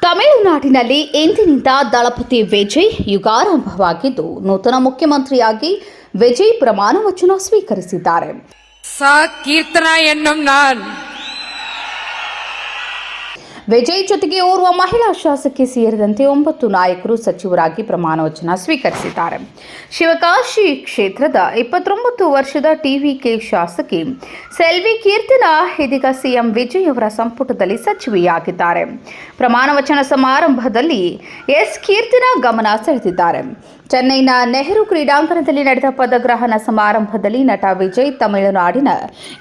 ತಮಿಳುನಾಡಿನಲ್ಲಿ ಎಂದಿನಿಂದ ದಳಪತಿ ವಿಜಯ್ ಯುಗಾರಂಭವಾಗಿದ್ದು ನೂತನ ಮುಖ್ಯಮಂತ್ರಿಯಾಗಿ ವಿಜಯ್ ಪ್ರಮಾಣ ವಚನ ಸ್ವೀಕರಿಸಿದ್ದಾರೆ. ಕೀರ್ತನಾ ಎನ್ನುಂ ನಾನ್ ವಿಜಯ್ ಜೊತೆಗೆ ಓರ್ವ ಮಹಿಳಾ ಶಾಸಕಿ ಸೇರಿದಂತೆ 9 ನಾಯಕರು ಸಚಿವರಾಗಿ ಪ್ರಮಾಣ ವಚನ ಸ್ವೀಕರಿಸಿದ್ದಾರೆ. ಶಿವಕಾಶಿ ಕ್ಷೇತ್ರದ 29 ವರ್ಷದ ಟಿವಿಕೆ ಶಾಸಕಿ ಸೆಲ್ವಿ ಕೀರ್ತನಾ ಇದೀಗ ಸಿಎಂ ವಿಜಯ್ ಅವರ ಸಂಪುಟದಲ್ಲಿ ಸಚಿವೆಯಾಗಿದ್ದಾರೆ. ಪ್ರಮಾಣ ವಚನ ಸಮಾರಂಭದಲ್ಲಿ ಕೀರ್ತನಾ ಗಮನ ಸೆಳೆದಿದ್ದಾರೆ. ಚೆನ್ನೈನ ನೆಹರು ಕ್ರೀಡಾಂಗಣದಲ್ಲಿ ನಡೆದ ಪದಗ್ರಹಣ ಸಮಾರಂಭದಲ್ಲಿ ನಟ ವಿಜಯ್ ತಮಿಳುನಾಡಿನ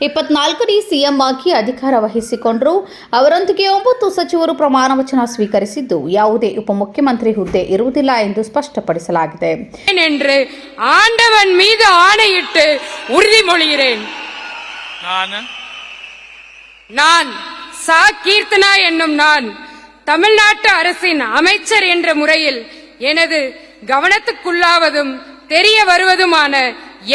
24ನೇ ಸಿಎಂ ಆಗಿ ಅಧಿಕಾರ ವಹಿಸಿಕೊಂಡರು. ಅವರೊಂದಿಗೆ 9 ಸಚಿವರು ಪ್ರಮಾಣ ವಚನ ಸ್ವೀಕರಿಸಿದ್ದು ಯಾವುದೇ ಉಪಮುಖ್ಯಮಂತ್ರಿ ಹುದ್ದೆ ಇರುವುದಿಲ್ಲ ಎಂದು ಸ್ಪಷ್ಟಪಡಿಸಲಾಗಿದೆ. ஆண்டவன் மீது ஆணையிட்டு உறுதிமொழிகிறேன். நான் கீர்த்தனா என்னும் நான் தமிழ்நாட்டு அரசின் அமைச்சர் என்ற முறையில் எனது கவனத்துக்குள்ளாவதும் தெரிய வருவதுமான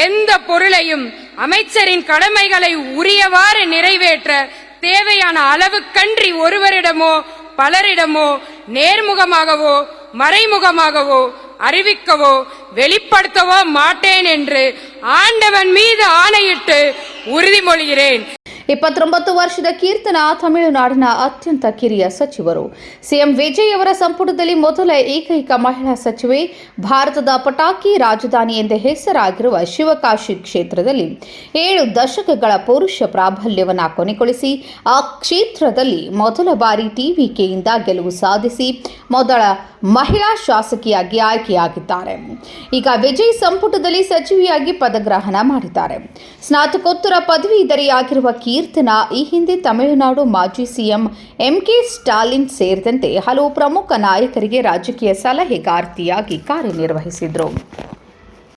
எந்த பொருளையும் அமைச்சரின் கடமைகளை உரியவாறு நிறைவேற்ற தேவையான அளவுக்கன்றி ஒருவரிடமோ பலரிடமோ நேர்முகமாகவோ மறைமுகமாகவோ அறிவிக்கவோ வெளிப்படுத்தவோ மாட்டேன் என்று ஆண்டவன் மீது ஆணையிட்டு உறுதிமொழிகிறேன். 29 ವರ್ಷದ ಕೀರ್ತನಾ ತಮಿಳುನಾಡಿನ ಅತ್ಯಂತ ಕಿರಿಯ ಸಚಿವರು. ಸಿಎಂ ವಿಜಯ್ ಅವರ ಸಂಪುಟದಲ್ಲಿ ಮೊದಲ ಏಕೈಕ ಮಹಿಳಾ ಸಚಿವೆ. ಭಾರತದ ಪಟಾಕಿ ರಾಜಧಾನಿ ಎಂದೇ ಹೆಸರಾಗಿರುವ ಶಿವಕಾಶಿ ಕ್ಷೇತ್ರದಲ್ಲಿ 7 ದಶಕಗಳ ಪೌರುಷ ಪ್ರಾಬಲ್ಯವನ್ನು ಕೊನೆಗೊಳಿಸಿ ಆ ಕ್ಷೇತ್ರದಲ್ಲಿ ಮೊದಲ ಬಾರಿ ಟಿವಿಕೆಯಿಂದ ಗೆಲುವು ಸಾಧಿಸಿ ಮೊದಲ ಮಹಿಳಾ ಶಾಸಕಿಯಾಗಿ ಆಯ್ಕೆಯಾಗಿದ್ದಾರೆ. ಈಗ ವಿಜಯ್ ಸಂಪುಟದಲ್ಲಿ ಸಚಿವೆಯಾಗಿ ಪದಗ್ರಹಣ ಮಾಡಿದ್ದಾರೆ. ಸ್ನಾತಕೋತ್ತರ ಪದವೀಧರೆಯಾಗಿರುವ ಕೀರ್ತನಾ ಈ ಹಿಂದೆ ತಮಿಳುನಾಡು ಮಾಜಿ ಸಿಎಂ ಎಂಕೆ ಸ್ಟಾಲಿನ್ ಸೇರಿದಂತೆ ಹಲವು ಪ್ರಮುಖ ನಾಯಕರಿಗೆ ರಾಜಕೀಯ ಸಲಹೆಗಾರ್ತಿಯಾಗಿ ಕಾರ್ಯನಿರ್ವಹಿಸಿದರು.